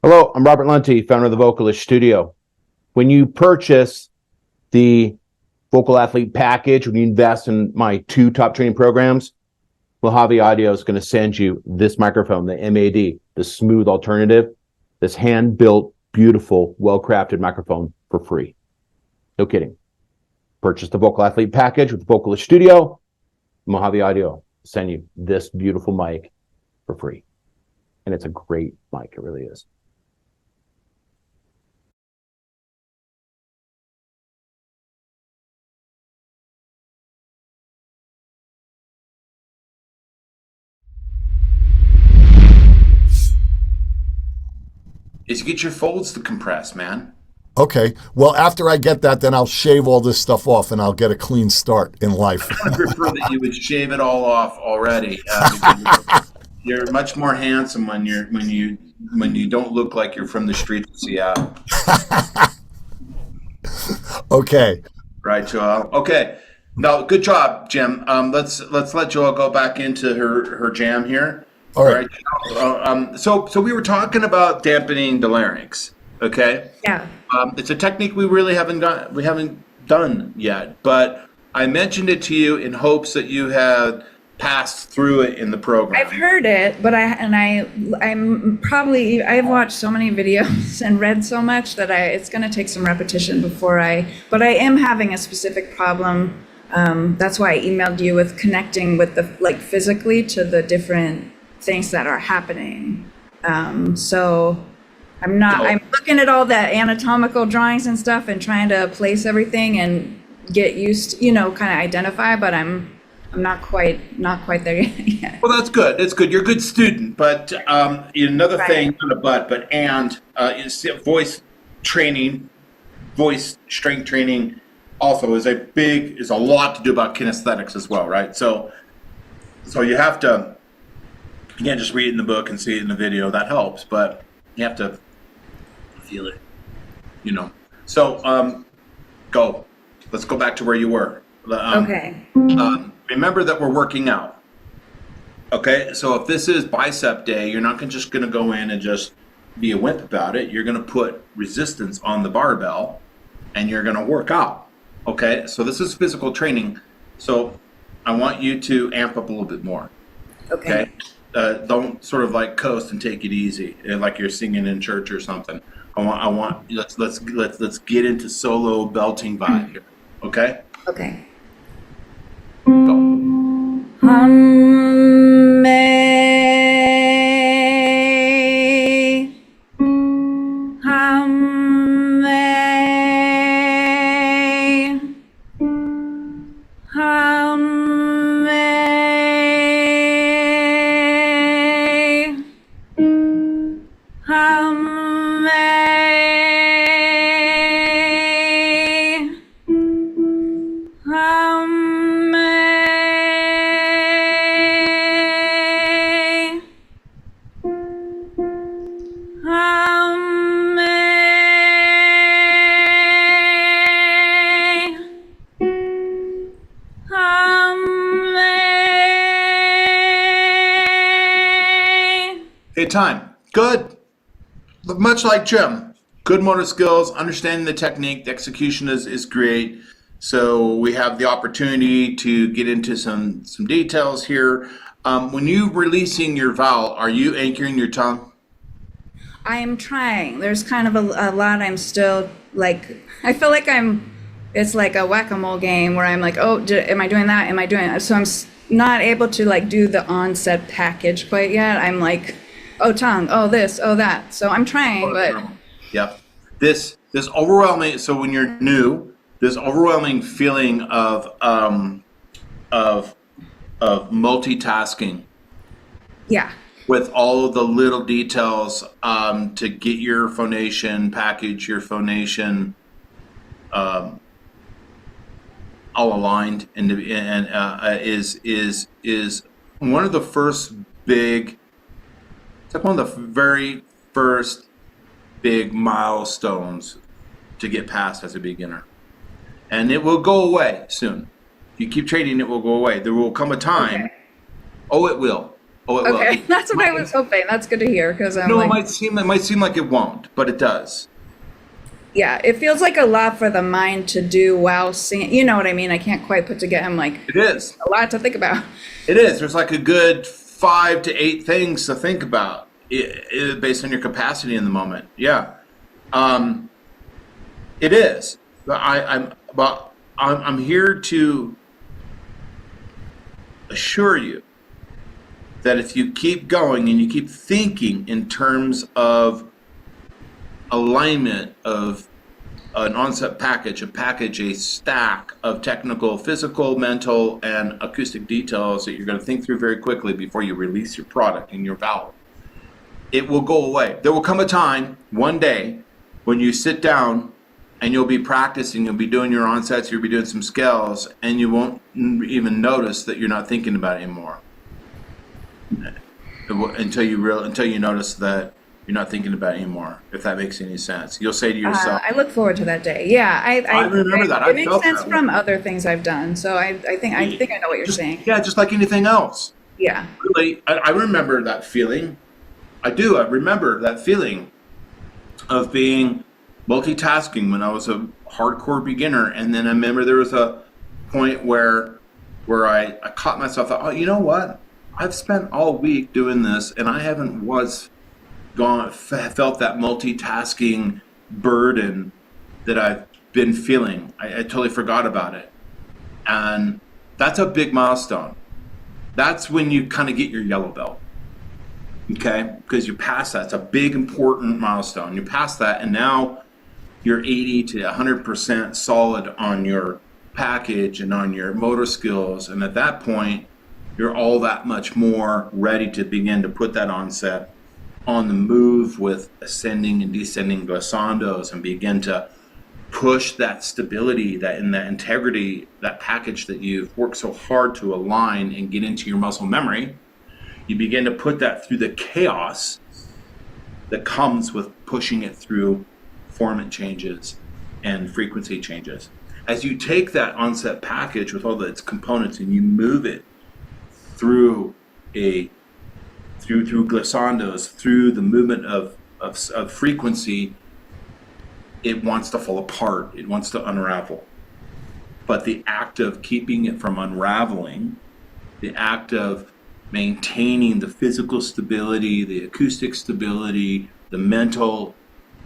Hello, I'm Robert Lunte, founder of the Vocalist Studio. When you purchase the Vocal Athlete Package, when you invest in my 2 top training programs, Mojave Audio is going to send you this microphone, the MAD, the smooth alternative, this hand-built, beautiful, well-crafted microphone for free. No kidding. Purchase the Vocal Athlete Package with Vocalist Studio, Mojave Audio will send you this beautiful mic for free. And it's a great mic, it really is. Is get your folds to compress, man. Okay. Well, after I get that, then I'll shave all this stuff off and I'll get a clean start in life. I would prefer that you would shave it all off already. You're much more handsome when you don't look like you're from the streets of Seattle. Okay. Right, Joelle. Okay. No, good job, Jim. Let's let Joelle go back into her jam here. All right. So we were talking about dampening the larynx. Okay. Yeah. It's a technique we really haven't done yet, but I mentioned it to you in hopes that you had passed through it in the program. I've heard it, but I've watched so many videos and read so much that it's going to take some repetition but I am having a specific problem. That's why I emailed you with connecting with physically to the different things that are happening. So I'm looking at all the anatomical drawings and stuff and trying to place everything and get used to, kind of identify, but I'm not quite there yet. Well, that's good. It's good. You're a good student, but another Right. thing, not a but is voice training, voice strength training also is a lot to do about kinesthetics as well, right? So you have to, you can't just read it in the book and see it in the video. That helps, but you have to feel it, So go. Let's go back to where you were. Okay. Remember that we're working out. Okay, so if this is bicep day, you're not just going to go in and just be a wimp about it. You're going to put resistance on the barbell, and you're going to work out. Okay, so this is physical training. So I want you to amp up a little bit more. Okay. Don't sort of like coast and take it easy, like you're singing in church or something. Let's get into solo belting vibe here. Okay. Okay. Go. Okay, time. Good. Much like Jim, good motor skills, understanding the technique, the execution is great. So we have the opportunity to get into some details here. When you releasing your vowel, are you anchoring your tongue? I am trying. There's kind of a lot I'm still I feel like it's like a whack-a-mole game where I'm like, oh, am I doing that? Am I doing that? So I'm not able to do the onset package quite yet. I'm like, oh, tongue, oh, this, oh, that. So I'm trying, but. Yep. This overwhelming, so when you're new, this overwhelming feeling of multitasking. Yeah. With all of the little details to get your phonation, package your phonation all aligned, and is one of the first big. It's like one of the very first big milestones to get past as a beginner, and it will go away soon. If you keep training, it will go away. There will come a time. Okay. Oh, it will. Oh, it will. Okay, that's what I was hoping. That's good to hear because I'm No, like, it might seem like it won't, but it does. yeah, it feels like a lot for the mind to do while singing. You know what I mean? I can't quite put together. I'm like, It is. a lot to think about. It is. There's like a good 5 to 8 things to think about based on your capacity in the moment. Yeah, it is. I'm here to assure you that if you keep going and you keep thinking in terms of alignment of an onset package, a stack of technical, physical, mental, and acoustic details that you're going to think through very quickly before you release your product and your valve, it will go away. There will come a time, one day, when you sit down and you'll be practicing, you'll be doing your onsets, you'll be doing some scales, and you won't even notice that you're not thinking about it anymore. Until you notice that you're not thinking about it anymore, if that makes any sense. You'll say to yourself, I look forward to that day. Yeah, I remember that. It I makes felt sense that from other things I've done. So I think I know what you're saying. yeah, just like anything else. Yeah. Really, I remember that feeling. I do. I remember that feeling of being multitasking when I was a hardcore beginner. And then I remember there was a point where I caught myself, thought, oh, you know what? I've spent all week doing this and I haven't felt that multitasking burden that I've been feeling. I totally forgot about it. And that's a big milestone. That's when you kind of get your yellow belt. Okay? Because you pass that. It's a big, important milestone. You pass that, and now you're 80 to 100% solid on your package and on your motor skills. And at that point, you're all that much more ready to begin to put that onset on the move with ascending and descending glissandos and begin to push that stability, that integrity, that package that you've worked so hard to align and get into your muscle memory. You begin to put that through the chaos that comes with pushing it through formant changes and frequency changes. As you take that onset package with all its components and you move it through glissandos, through the movement of frequency, it wants to fall apart. It wants to unravel. But the act of keeping it from unraveling, the act of maintaining the physical stability, the acoustic stability, the mental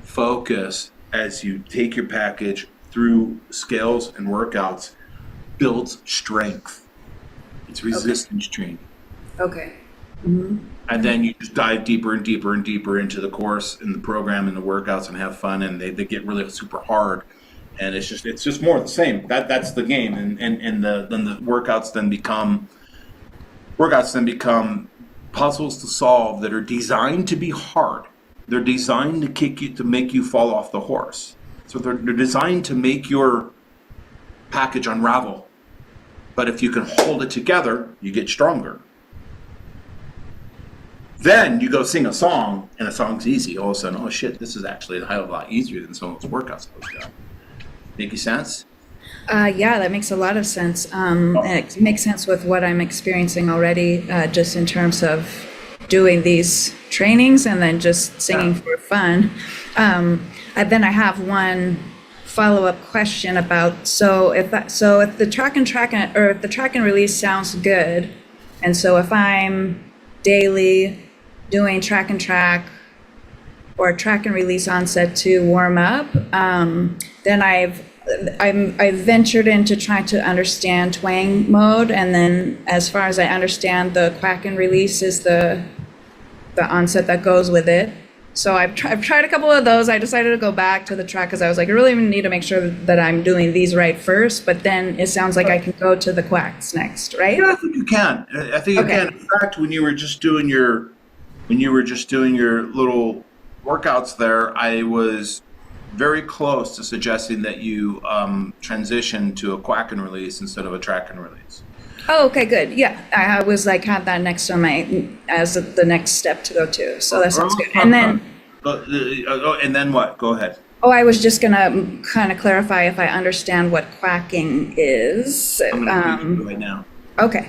focus as you take your package through scales and workouts builds strength. It's resistance training. Okay. Mm-hmm. And then you just dive deeper and deeper and deeper into the course and the program and the workouts and have fun, and they get really super hard. And it's just more of the same. That's the game. And the workouts then become puzzles to solve that are designed to be hard. They're designed to make you fall off the horse. So they're designed to make your package unravel. But if you can hold it together, you get stronger. Then you go sing a song, and a song's easy. All of a sudden, oh shit, this is actually a hell of a lot easier than some of those workouts I was doing. Make sense? Yeah, that makes a lot of sense. And it makes sense with what I'm experiencing already, just in terms of doing these trainings and then just singing for fun. And then I have one follow-up question about if the track and release sounds good, and so if I'm daily doing track and track or track and release onset to warm up, then I've ventured into trying to understand twang mode, and then as far as I understand, the quack and release is the onset that goes with it. So I've tried a couple of those. I decided to go back to the track because I was like, I really need to make sure that I'm doing these right first. But then it sounds like I can go to the quacks next, right? Yeah, I think you can. I think you can. In fact, when you were just doing your little workouts there, I was very close to suggesting that you transition to a quack and release instead of a track and release. Oh, okay, good. Yeah, I was like had that next on as the next step to go to. So that sounds good. And then, and then what? Go ahead. Oh, I was just gonna kind of clarify if I understand what quacking is. I'm gonna do it right now. Okay.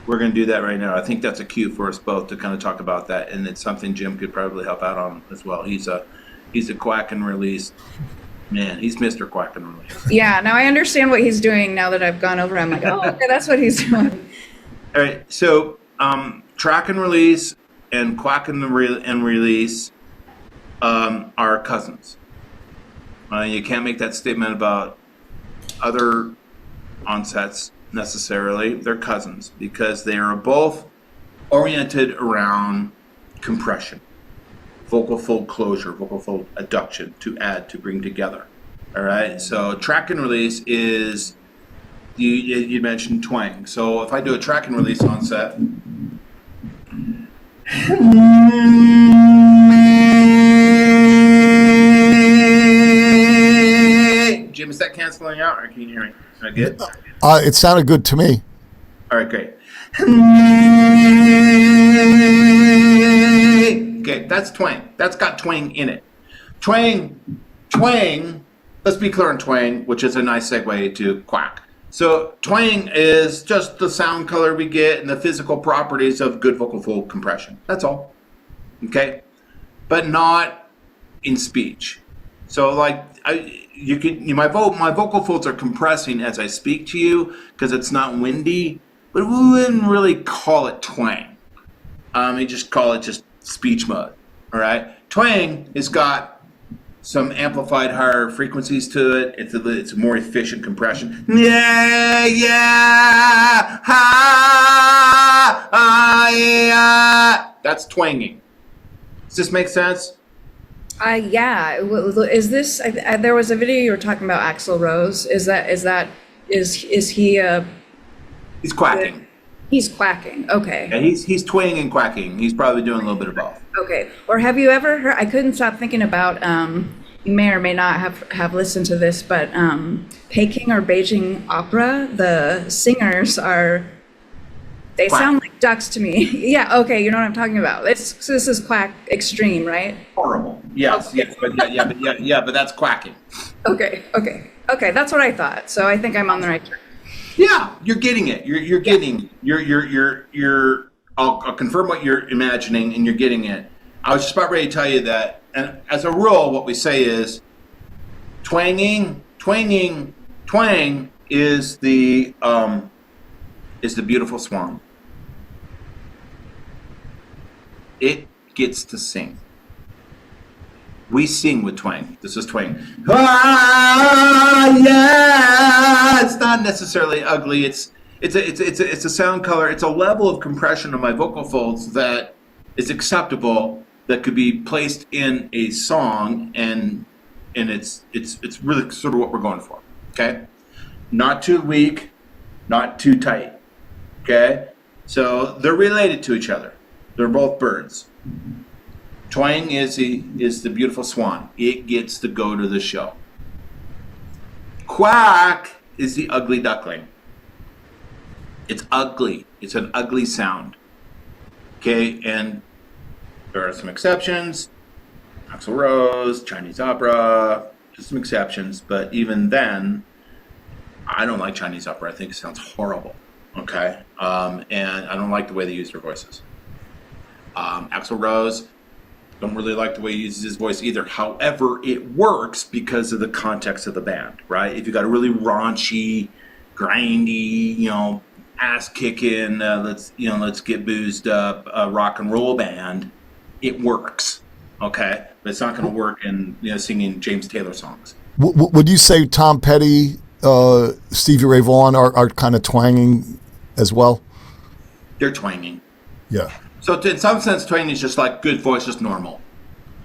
We're going to do that right now. I think that's a cue for us both to kind of talk about that, and it's something Jim could probably help out on as well. He's a quack and release man. He's Mr. Quack and Release. Yeah, now I understand what he's doing now that I've gone over. I'm like, oh, okay, that's what he's doing. All right, so track and release and quack and release are cousins. You can't make that statement about other onsets necessarily. They're cousins because they are both oriented around compression, vocal fold closure, vocal fold adduction, to add, to bring together. All right, so track and release is, you mentioned twang. So if I do a track and release onset, Jim, is that canceling out or can you hear me? Is that good? It sounded good to me. All right, great. Okay, that's twang. That's got twang in it. Twang, let's be clear on twang, which is a nice segue to quack. So twang is just the sound color we get and the physical properties of good vocal fold compression. That's all. Okay? But not in speech. So like my vocal folds are compressing as I speak to you because it's not windy, but we wouldn't really call it twang. You just call it just speech mode. All right? Twang has got some amplified higher frequencies to it. It's a more efficient compression. Yeah, yeah. That's twanging. Does this make sense? Yeah. Is this? There was a video you were talking about Axl Rose. Is he? He's quacking. He's quacking. Okay. Yeah, he's twanging and quacking. He's probably doing a little bit of both. Okay. Or have you ever heard? I couldn't stop thinking about. You may or may not have listened to this, but Peking or Beijing opera, the singers are. They Quack. sound like ducks to me. Yeah. Okay. You know what I'm talking about. This is quack extreme, right? Horrible. Yes. Okay. Yes. But that's quacking. Okay. That's what I thought. So I think I'm on the right track. Yeah, you're getting it. You're getting. You're. I'll confirm what you're imagining, and you're getting it. I was just about ready to tell you that. And as a rule, what we say is, twang is the beautiful swan. It gets to sing. We sing with twang. This is twang. Ah, yeah. It's not necessarily ugly. It's a sound color. It's a level of compression of my vocal folds that is acceptable, that could be placed in a song, and it's really sort of what we're going for. Okay, not too weak, not too tight. Okay, so they're related to each other. They're both birds. Twang is the beautiful swan. It gets to go to the show. Quack is the ugly duckling. It's ugly. It's an ugly sound. Okay, and there are some exceptions. Axl Rose, Chinese opera, just some exceptions. But even then, I don't like Chinese opera. I think it sounds horrible. Okay, and I don't like the way they use their voices. Axl Rose, don't really like the way he uses his voice either. However, it works because of the context of the band, right? If you got a really raunchy, grindy, ass kicking, let's get boozed up, rock and roll band, it works, okay? But it's not going to work in singing James Taylor songs. Would you say Tom Petty, Stevie Ray Vaughan are kind of twanging as well? They're twanging. Yeah. So in some sense, twanging is just like good voice, just normal.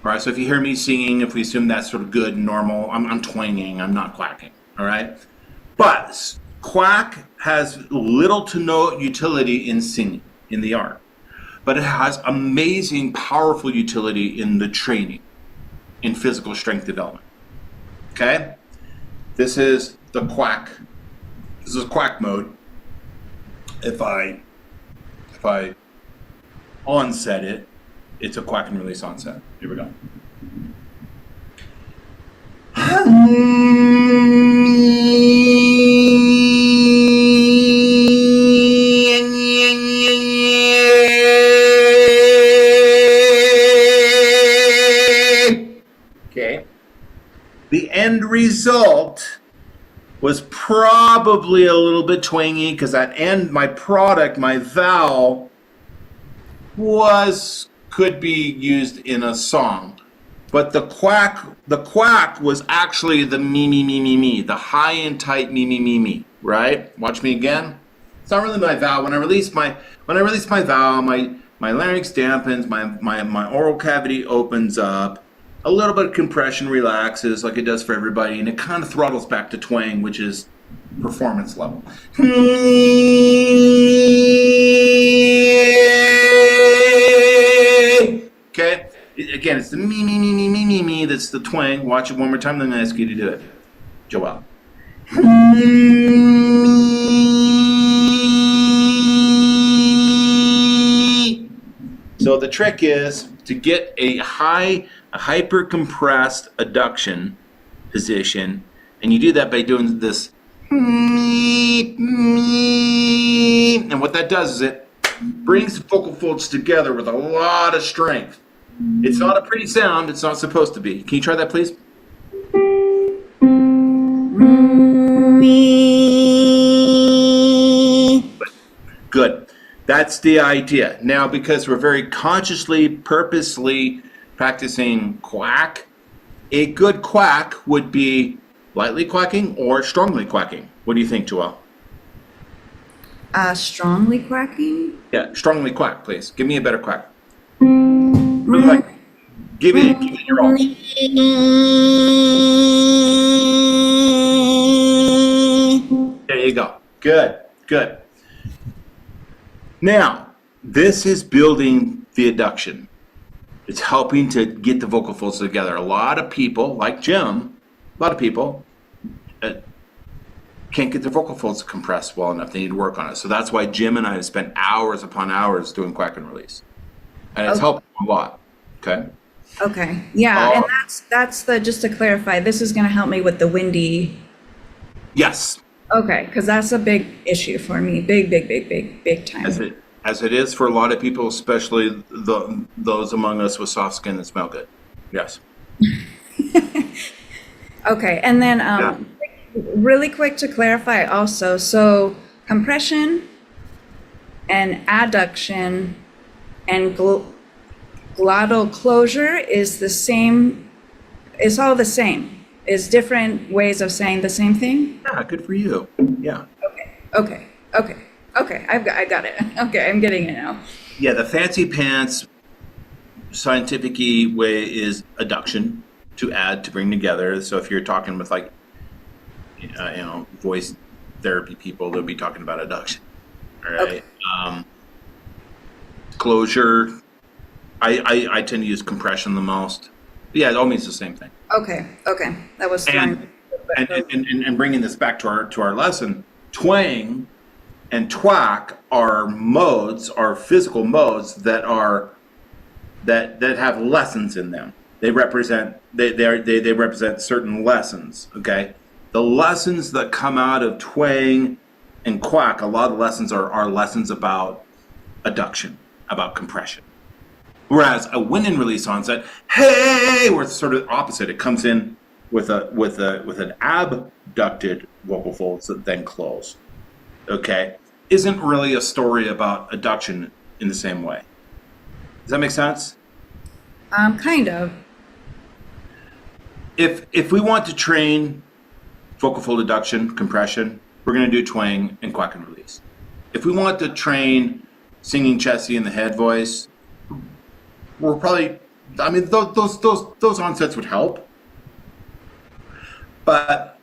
All right, so if you hear me singing, if we assume that's sort of good and normal, I'm twanging, I'm not quacking, all right? But quack has little to no utility in singing, in the art. But it has amazing, powerful utility in the training, in physical strength development. Okay? This is the quack. This is quack mode. If I onset it, it's a quack and release onset. Here we go. end result was probably a little bit twangy because my product, my vowel, could be used in a song. But the quack was actually the me, the high and tight me, right? Watch me again. It's not really my vowel. When I release my vowel, my larynx dampens, my oral cavity opens up, a little bit of compression relaxes like it does for everybody, and it kind of throttles back to twang, which is performance level. Okay? Again, it's the me, that's the twang. Watch it one more time, then I'm going to ask you to do it. Joel. So the trick is to get a hyper compressed adduction position, and you do that by doing this. And what that does is it brings the vocal folds together with a lot of strength. It's not a pretty sound. It's not supposed to be. Can you try that, please? Good. That's the idea. Now, because we're very consciously, purposely practicing quack, a good quack would be lightly quacking or strongly quacking. What do you think, Joelle? Strongly quacking? Yeah, strongly quack, please. Give me a better quack. Really like, give it your all. There you go. Good, good. Now, this is building the adduction. It's helping to get the vocal folds together. A lot of people, like Jim, can't get their vocal folds compressed well enough. They need to work on it. So that's why Jim and I have spent hours upon hours doing quack and release. And it's helped a lot. Okay? Okay. Yeah, and that's the, just to clarify, this is going to help me with the windy. Yes. Okay, because that's a big issue for me. Big time. As it is for a lot of people, especially those among us with soft skin that smell good. Yes. Okay, and then really quick to clarify also, so compression and adduction and glottal closure is the same, it's all the same. Is different ways of saying the same thing? Yeah, good for you. Yeah. Okay. I got it. Okay, I'm getting it now. Yeah, the fancy pants scientific-y way is adduction, to add, to bring together. So if you're talking with like, voice therapy people, they'll be talking about adduction. All right. Okay. Closure. I tend to use compression the most. But yeah, it all means the same thing. Okay. That was fine. And bringing this back to our lesson, twang and twack are modes, are physical modes that have lessons in them. They represent they represent certain lessons. Okay, the lessons that come out of twang and quack, a lot of lessons are lessons about adduction, about compression. Whereas a win and release onset, hey, where it's sort of opposite. It comes in with an abducted vocal folds that then close. Okay, isn't really a story about adduction in the same way. Does that make sense? Kind of. If we want to train vocal fold adduction, compression, we're going to do twang and quack and release. If we want to train singing chesty in the head voice, we're probably, those onsets would help, but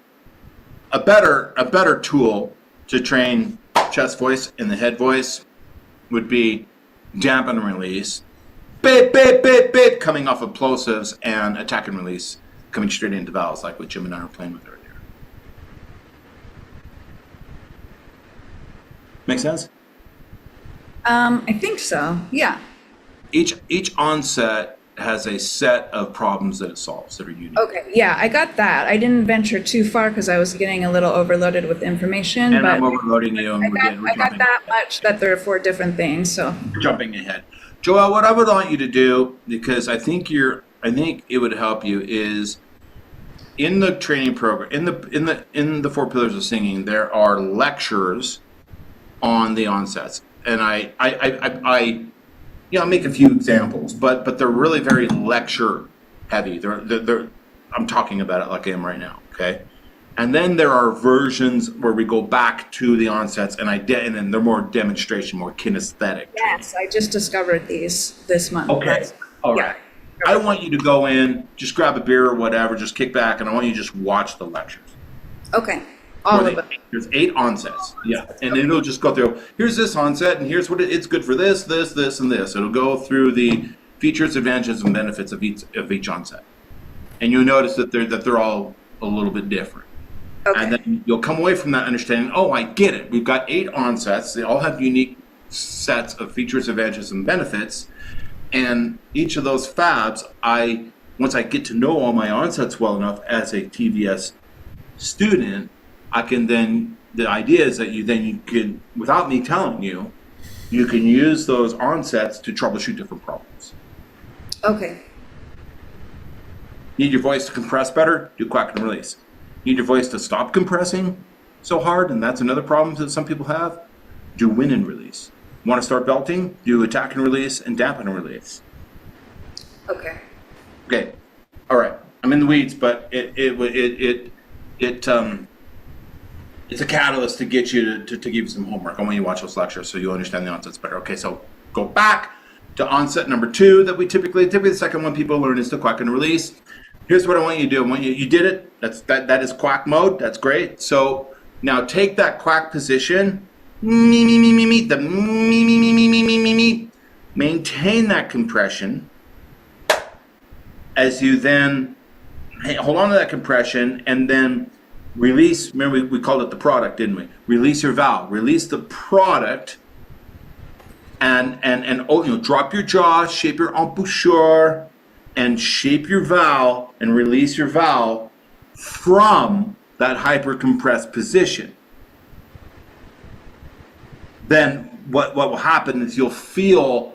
a better tool to train chest voice and the head voice would be dampen and release, bit, coming off of plosives, and attack and release, coming straight into vowels, like what Jim and I were playing with earlier. Make sense? I think so. Yeah. Each onset has a set of problems that it solves that are unique. Okay, yeah, I got that. I didn't venture too far because I was getting a little overloaded with information. And but I'm overloading you. And I got that much that there are 4 different things. So we're jumping ahead. Joelle, what I would want you to do, because I think it would help you, is in the training program, in the 4 pillars of singing, there are lectures on the onsets, and I I'll make a few examples, but they're really very lecture heavy. They're I'm talking about it like I am right now, okay? And then there are versions where we go back to the onsets, and then they're more demonstration, more kinesthetic. Yes, I just discovered these this month. Okay. All right. I want you to go in, just grab a beer or whatever, just kick back, and I want you to just watch the lectures. Okay. All of it. There's 8 onsets. Yeah. And it'll just go through, here's this onset, and here's what it's good for this, and this. It'll go through the features, advantages, and benefits of each onset. And you'll notice that they're all a little bit different. Okay. And then you'll come away from that understanding, oh, I get it. We've got 8 onsets. They all have unique sets of features, advantages, and benefits. And each of those fabs, once I get to know all my onsets well enough as a TVS student, I can then, the idea is that you can, without me telling you, you can use those onsets to troubleshoot different problems. Okay. Need your voice to compress better? Do quack and release. Need your voice to stop compressing so hard, and that's another problem that some people have? Do win and release. Want to start belting? Do attack and release and dampen and release. Okay. Okay. All right. I'm in the weeds, but it's a catalyst to get you to give you some homework. I want you to watch those lectures so you understand the onsets better. Okay, so go back to onset number 2 that we typically the second one people learn is the quack and release. Here's what I want you to do. I want you did it. That is quack mode. That's great. So now take that quack position. Maintain that compression as you then hold on to that compression and then release. Remember, we called it the product, didn't we? Release your valve. Release the product and drop your jaw, shape your embouchure, and shape your valve and release your valve from that hyper compressed position. Then what will happen is you'll feel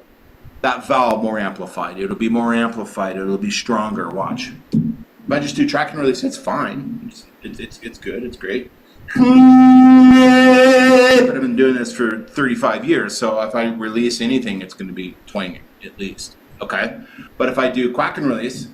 that valve more amplified. It'll be more amplified. It'll be stronger. Watch. If I just do track and release, it's fine. It's good. It's great. But I've been doing this for 35 years, so if I release anything, it's going to be twanging at least. Okay? But if I do quack and release,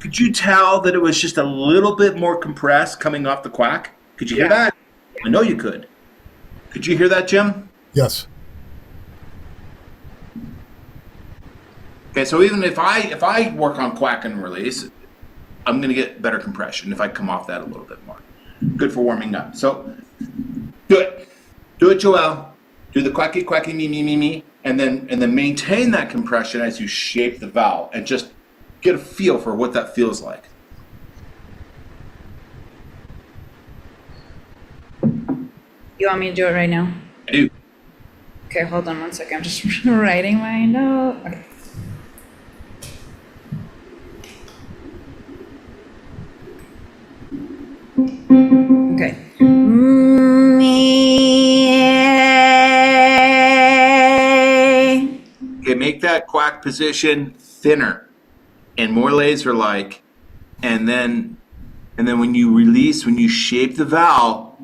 could you tell that it was just a little bit more compressed coming off the quack? Could you hear that? I know you could. Could you hear that, Jim? Yes. Okay, so even if I work on quack and release, I'm going to get better compression if I come off that a little bit more. Good for warming up. So do it. Do it, Joel. Do the quacky, quacky, me, and then maintain that compression as you shape the valve and just get a feel for what that feels like. You want me to do it right now? I do. Okay, hold on one second. I'm just writing my note. Okay. Okay. Okay, make that quack position thinner and more laser-like, and then when you release, when you shape the valve,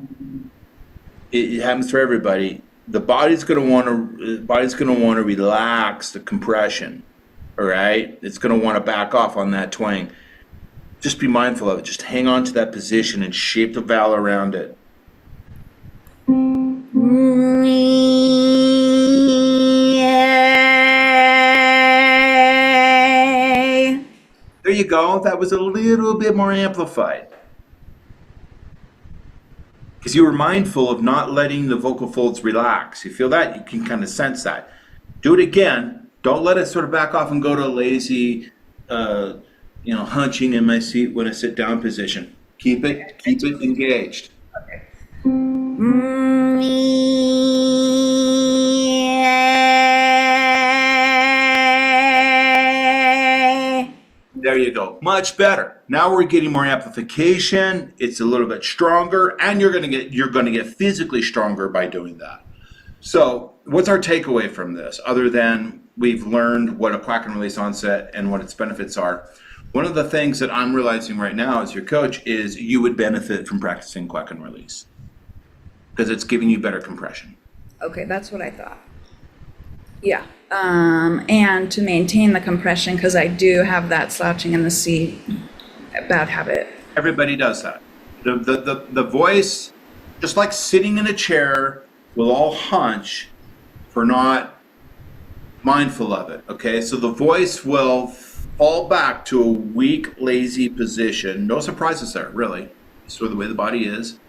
it happens for everybody. The body's going to want to relax the compression. All right, it's going to want to back off on that twang. Just be mindful of it. Just hang on to that position and shape the valve around it. There you go. That was a little bit more amplified. Because you were mindful of not letting the vocal folds relax. You feel that? You can kind of sense that. Do it again. Don't let it sort of back off and go to a lazy, hunching in my seat when I sit down position. Keep it engaged. Okay. There you go. Much better. Now we're getting more amplification. It's a little bit stronger, and you're gonna get physically stronger by doing that. So what's our takeaway from this, other than we've learned what a quack and release onset and what its benefits are? One of the things that I'm realizing right now as your coach is you would benefit from practicing quack and release because it's giving you better compression. Okay, that's what I thought. Yeah, and to maintain the compression, because I do have that slouching in the seat bad habit. Everybody does that. The voice, just like sitting in a chair, will all hunch for not mindful of it. Okay, so the voice will fall back to a weak, lazy position. No surprises there, really. It's sort of the way the body is.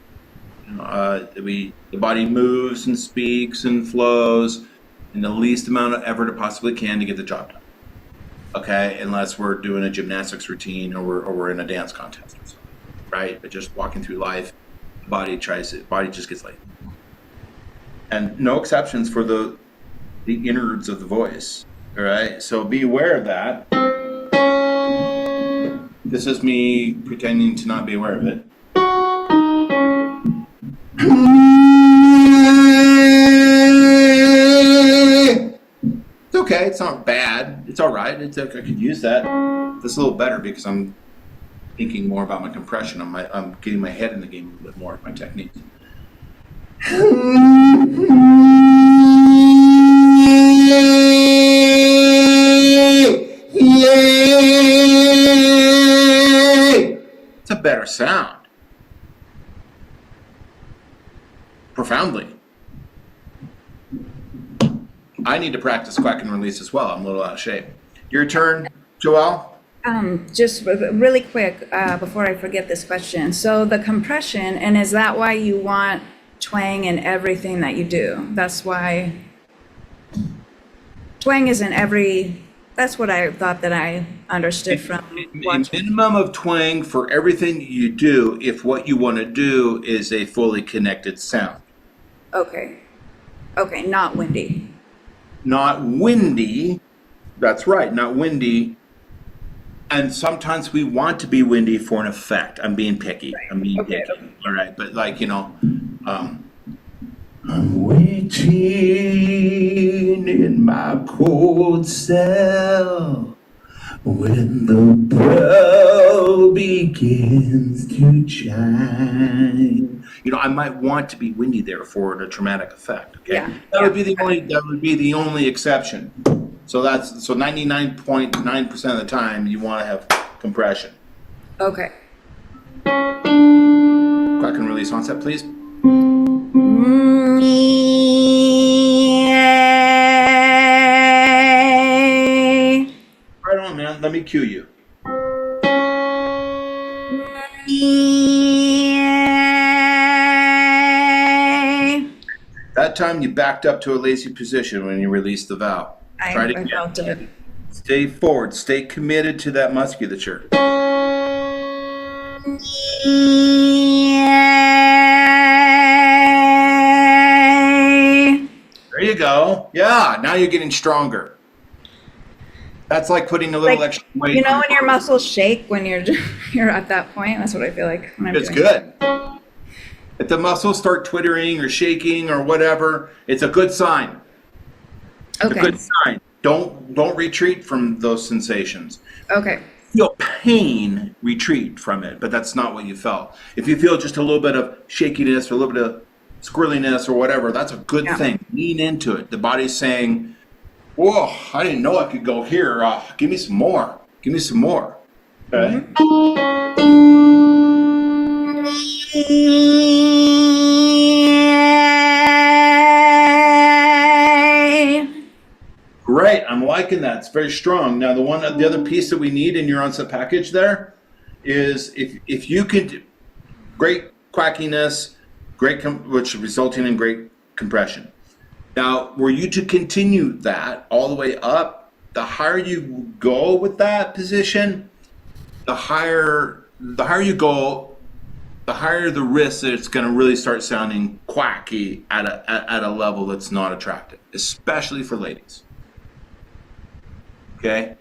The body moves and speaks and flows in the least amount of effort it possibly can to get the job done. Okay, unless we're doing a gymnastics routine or we're in a dance contest or something, right? But just walking through life, the body just gets lazy. And no exceptions for the innards of the voice. All right, so be aware of that. This is me pretending to not be aware of it. It's okay. It's not bad. It's all right. It's okay. I could use that. That's a little better because I'm thinking more about my compression. I'm getting my head in the game a little bit more with my techniques. It's a better sound. Profoundly. I need to practice quack and release as well. I'm a little out of shape. Your turn, Joelle. Just really quick, before I forget this question. So the compression, and is that why you want twang in everything that you do? That's why twang is in every, that's what I thought that I understood from A watching. minimum of twang for everything you do if what you want to do is a fully connected sound. Okay. Okay, not windy. Not windy. That's right, not windy. And sometimes we want to be windy for an effect. I'm being picky. I'm being Okay. picky. All right, but like, I'm waiting in my cold cell when the bell begins to chime. I might want to be windy there for a dramatic effect. Okay, Yeah. that would be the only exception. So 99.9% of the time you want to have compression. Okay. Quack and release onset, please. Right on, man. Let me cue you. That time you backed up to a lazy position when you released the valve. Try it I again. felt it. Stay forward. Stay committed to that musculature. There you go. Yeah, now you're getting stronger. That's like putting a little Like, extra weight. you know on when your muscles shake when you're you're at that point? That's what I feel like when I'm It's doing good. If the muscles start twittering or shaking or whatever, it's a good sign. It's Okay. a good sign. Don't retreat from those sensations. Okay. Feel pain, retreat from it, but that's not what you felt. If you feel just a little bit of shakiness or a little bit of squirreliness or whatever, that's a good Yeah. thing. Lean into it. The body's saying, whoa, I didn't know I could go here. Give me some more. Give me some more. Okay? Great, I'm liking that. It's very strong. Now, the other piece that we need in your onset package there is if you could, great quackiness, which resulting in great compression. Now, were you to continue that all the way up, the higher you go with that position, the higher you go, the higher the risk that it's going to really start sounding quacky at a level that's not attractive, especially for ladies. Okay,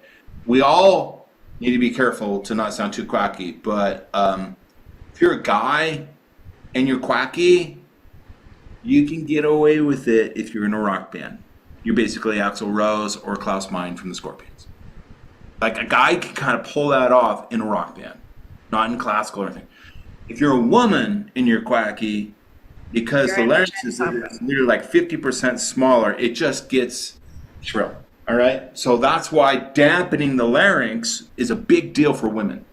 we all need to be careful to not sound too quacky, but if you're a guy and you're quacky, You can get away with it if you're in a rock band. You're basically Axl Rose or Klaus Meine from the Scorpions. Like a guy can kind of pull that off in a rock band, not in classical or anything. If you're a woman and you're quacky, because You're the in larynx the is opera. nearly like 50% smaller, it just gets shrill. All right? So that's why dampening the larynx is a big deal for women.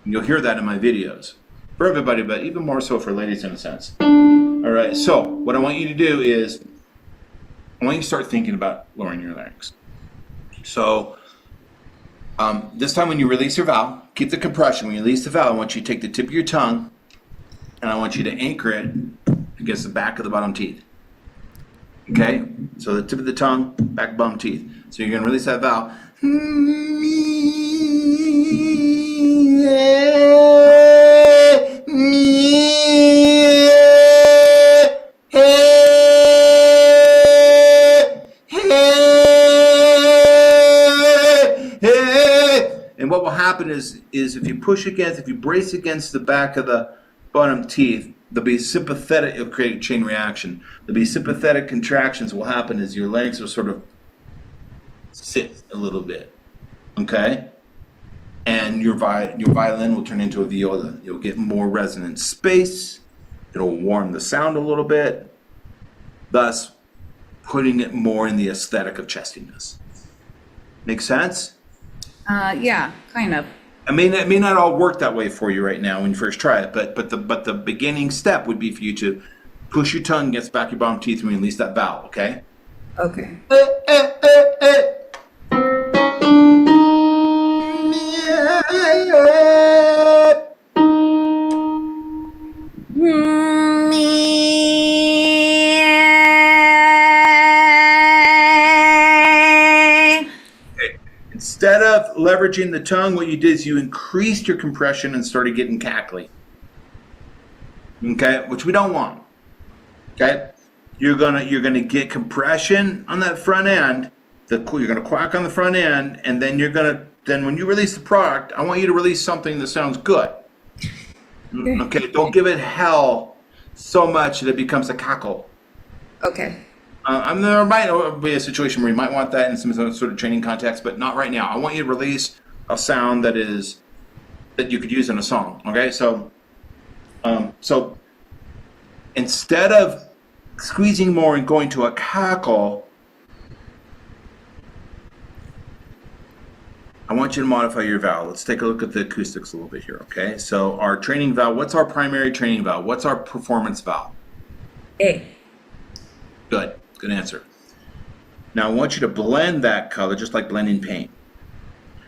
And you'll hear that in my videos. For everybody, but even more so for ladies in a sense. All right, so what I want you to do is, I want you to start thinking about lowering your larynx. So this time when you release your vowel, keep the compression. When you release the vowel, I want you to take the tip of your tongue and I want you to anchor it against the back of the bottom teeth. Okay? So the tip of the tongue, back bottom teeth. So you're going to release that vowel. And what will happen is if you push against, if you brace against the back of the bottom teeth, there'll be sympathetic, it'll create a chain reaction. There'll be sympathetic contractions. What will happen is your larynx will sort of sit a little bit, okay? And your violin will turn into a viola. You'll get more resonant space. It'll warm the sound a little bit, thus putting it more in the aesthetic of chestiness. Make sense? Yeah, kind of. I mean, it may not all work that way for you right now when you first try it, but the beginning step would be for you to push your tongue against the back of your bottom teeth and release that vowel, okay? Okay. Instead of leveraging the tongue, what you did is you increased your compression and started getting cackly. Okay, which we don't want. Okay, you're gonna get compression on that front end. You're gonna quack on the front end, and then then when you release the product, I want you to release something that sounds good. Okay, don't give it hell so much that it becomes a cackle. Okay. There might be a situation where you might want that in some sort of training context, but not right now. I want you to release a sound that you could use in a song. Okay, so instead of squeezing more and going to a cackle, I want you to modify your vowel. Let's take a look at the acoustics a little bit here. Okay, so our training vowel. What's our primary training vowel? What's our performance vowel? A. Good. Good answer. Now I want you to blend that color just like blending paint.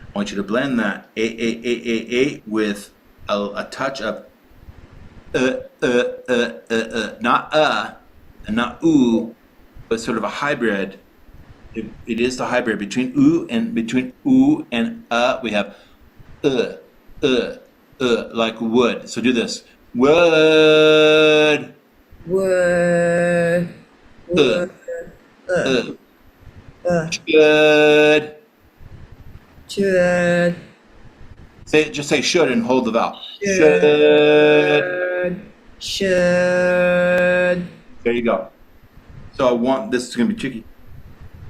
I want you to blend that A with a touch of not and not ooh, but sort of a hybrid. It is the hybrid between ooh and we have like wood. So do this. Wood. Wood. Wood. Should. Should. Just say should and hold the vowel. Should. Should. There you go. So this is going to be tricky.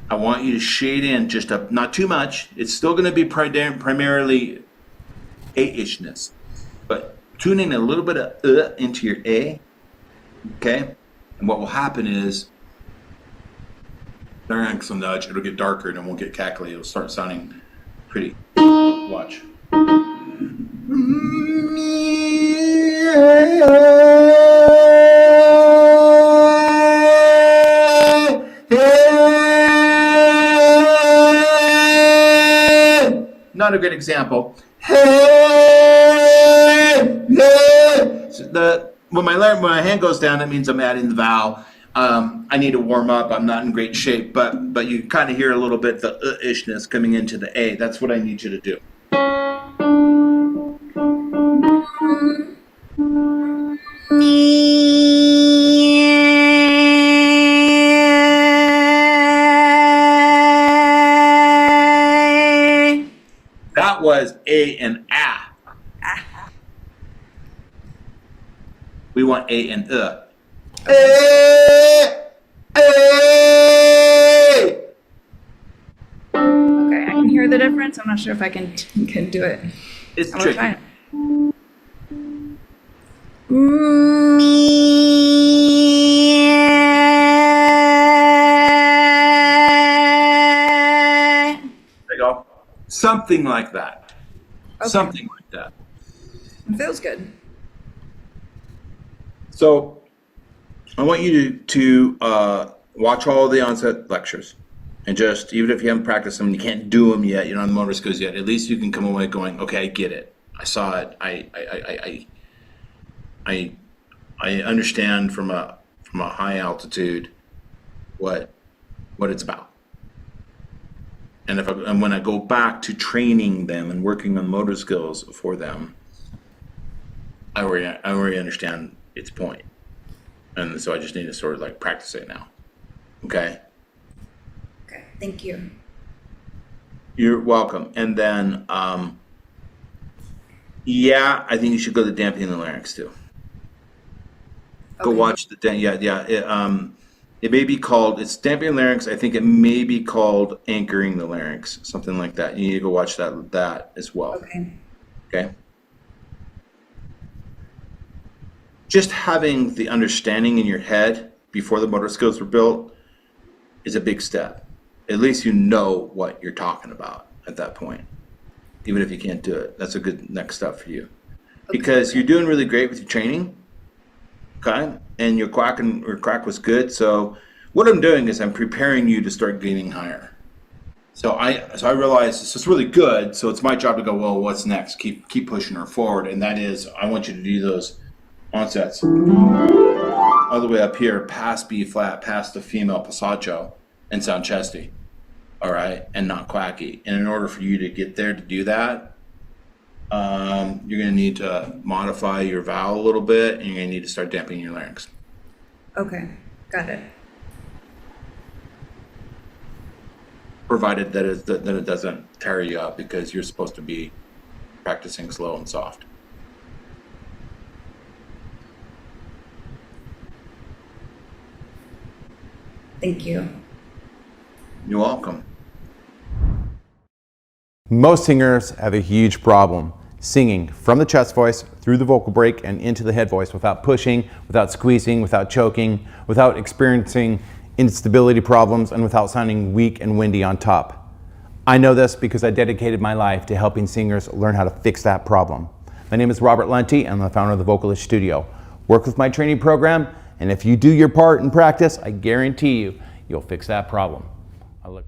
I want you to shade in not too much. It's still going to be primarily A-ishness, but tune in a little bit of into your A, okay? And what will happen is, larynx will nudge, it'll get darker and it won't get cackly. It'll start sounding pretty. Watch. Not a good example. When my hand goes down, that means I'm adding the vowel. I need to warm up. I'm not in great shape, but you kind of hear a little bit the ishness coming into the A. That's what I need you to do. That was A and A. We want A and Okay, I can hear the difference. I'm not sure if I can do it. It's I'm gonna tricky. try it. There you go. Something like that. Okay. Something like that. It feels good. So I want you to watch all the onset lectures, and just, even if you haven't practiced them, you can't do them yet, you don't have the motor skills yet, at least you can come away going, okay, I get it. I saw it. I understand from a high altitude what it's about. And when I go back to training them and working on motor skills for them, I already understand its point. And so I just need to sort of like practice it now. Okay? Okay, thank you. You're welcome. And then, yeah, I think you should go to dampening the larynx too. Go Okay. watch the, it may be called, it's dampening the larynx. I think it may be called anchoring the larynx, something like that. You need to go watch that as well. Okay. Okay? Just having the understanding in your head before the motor skills were built is a big step. At least you know what you're talking about at that point, even if you can't do it. That's a good next step for you. Because you're doing really great with your training, okay? And your crack was good. So what I'm doing is I'm preparing you to start getting higher. So I realize this is really good. So it's my job to go, well, what's next? Keep pushing her forward. And that is, I want you to do those onsets all the way up here, past B flat, past the female passaggio, and sound chesty. All right, and not quacky. And in order for you to get there to do that, you're going to need to modify your vowel a little bit, and you're going to need to start dampening your larynx. Okay, got it. Provided that it doesn't tear you up, because you're supposed to be practicing slow and soft. Thank you. You're welcome. Most singers have a huge problem singing from the chest voice through the vocal break and into the head voice without pushing, without squeezing, without choking, without experiencing instability problems, and without sounding weak and windy on top. I know this because I dedicated my life to helping singers learn how to fix that problem. My name is Robert Lunte, and I'm the founder of the Vocalist Studio. Work with my training program, and if you do your part in practice, I guarantee you'll fix that problem. I look